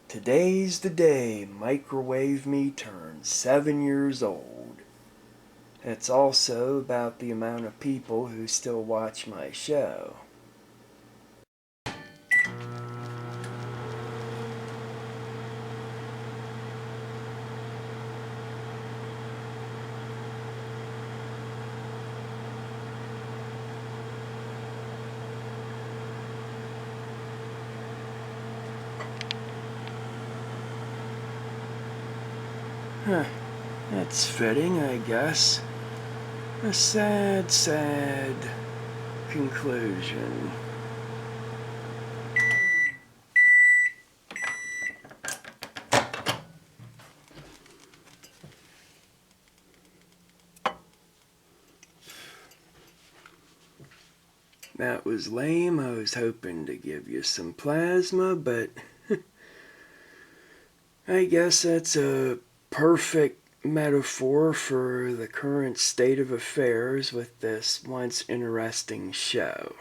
Today's the day Microwave Me turns 7 years old. It's also about the amount of people who still watch my show. Huh. That's fitting, I guess. A sad, sad conclusion. That was lame. I was hoping to give you some plasma, but I guess that's a perfect metaphor for the current state of affairs with this once interesting show.